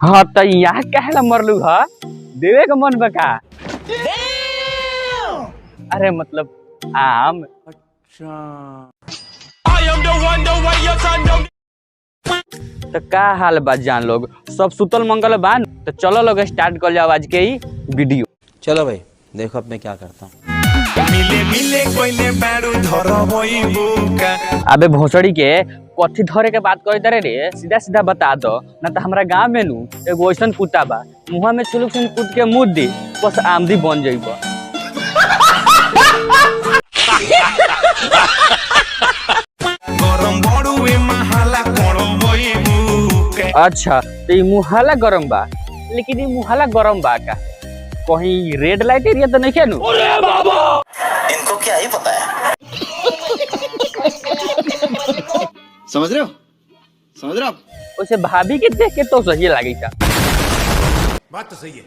हाँ तो यहाँ कहला मरलू हा देवे का मन बका। अरे मतलब आम। तो का हाल बा जान लोग, सब सुतल मंगल बान। तो चलो लोग स्टार्ट कर जाओ आज के ही वीडियो। चलो भाई देखो अब मैं क्या करता हूँ। अबे भोसड़ी के कथी धरे के बात करे तारे रे, सीधा सीधा बता दो ना। तो हमारा गांव में नू एगो ऐसन कुत्ता बा, मुँह में चुलुक से कूद के मुँह दी बस आमदी बन जाइबा। अच्छा तो ये मुहाला गरम बा, लेकिन ये मुहाला गरम बा का कहीं रेड लाइट एरिया तो नहीं खेलू। इनको क्या ही पता है। समझ रहे हो, समझ रहे हो आप। उसे भाभी के देख के तो सही लगी था। बात तो सही है।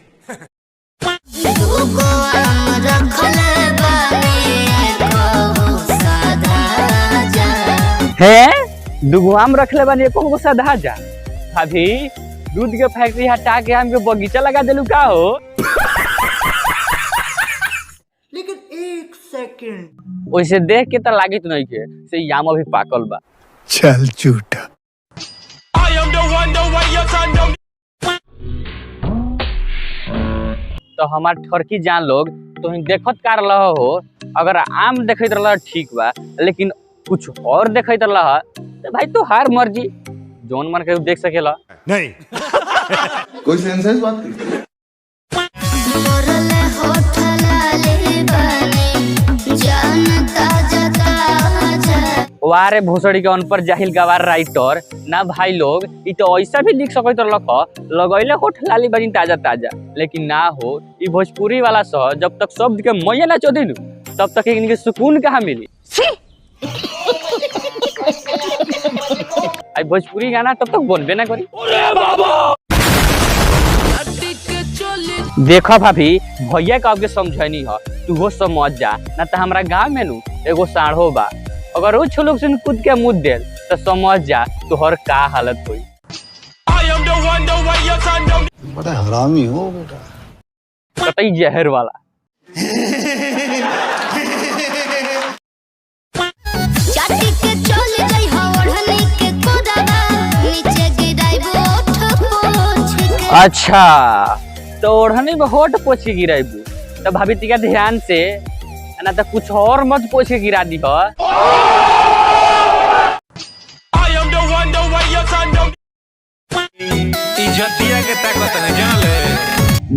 दुगो आम रख ले बानी को सधा जा। भाभी दूध के फैक्ट्री हटा के आम के बगीचा लगा देलू का हो। लेकिन एक सेकंड वैसे देख के तो लागित नहीं के से आम अभी पाकल बा। चल झूठा। तो हमार ठरकी जान लोग तो देखत कार रहा हो, अगर आम देखत रहा ठीक बा, लेकिन कुछ और देखत रहा तो भाई तो हार मर्जी, जोन मन के देख सकेला। नहीं कोई सेंस है इस बात की। वारे भोसड़ी के अनपढ़ जाहिल गवार राइटर ना भाई लोग, इ तो ऐसा भी लिख सकत रख लगैले होठ लाली बनी ताजा ताजा, लेकिन ना हो इ भोजपुरी वाला सह जब तक शब्द के मैया ना चोदी तब तक इनके सुकून कहाँ मिली। आई भोजपुरी गाना तब तक बनबे ना करी। देखो भाभी भैया का आपके समझनी है, तू हो समझ जा ना। तो हमारा गाँव में नू एगो साढ़ो बा, अगर वो छुलुक से कूद के मुँह दे तो समझ जा तोहर का हालत हुई। बड़ा हरामी हो बेटा। कतई जहर वाला। अच्छा तो ओढ़नी में होठ पोछ के गिराबू तो भाभी तिका ध्यान से ना, तो कुछ और मत पोछ के गिरा दी।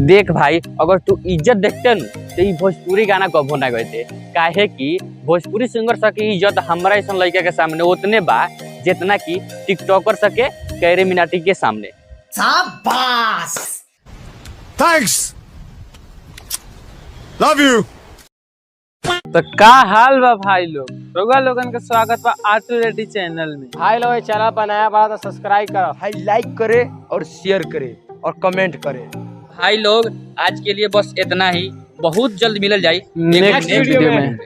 देख भाई अगर तू इज्जत देखते न तो ये भोजपुरी गाना कबो ना गए, काहे कि भोजपुरी सिंगर सके इज्जत हमारा ऐसा लड़का के सामने उतने बा जितना कि टिकटॉकर सके कैरे मिनाटी के सामने। शाबाश। Thanks, love you. तो का हाल बा भाई लोग, रोगा लोगन का स्वागत बा आटू रेड्डी चैनल में। भाई लोग चैनल बनाया बा तो सब्सक्राइब करो, भाई लाइक करे और शेयर करे और कमेंट करे। भाई लोग आज के लिए बस इतना ही, बहुत जल्द मिलल जाए नेक्स्ट वीडियो में।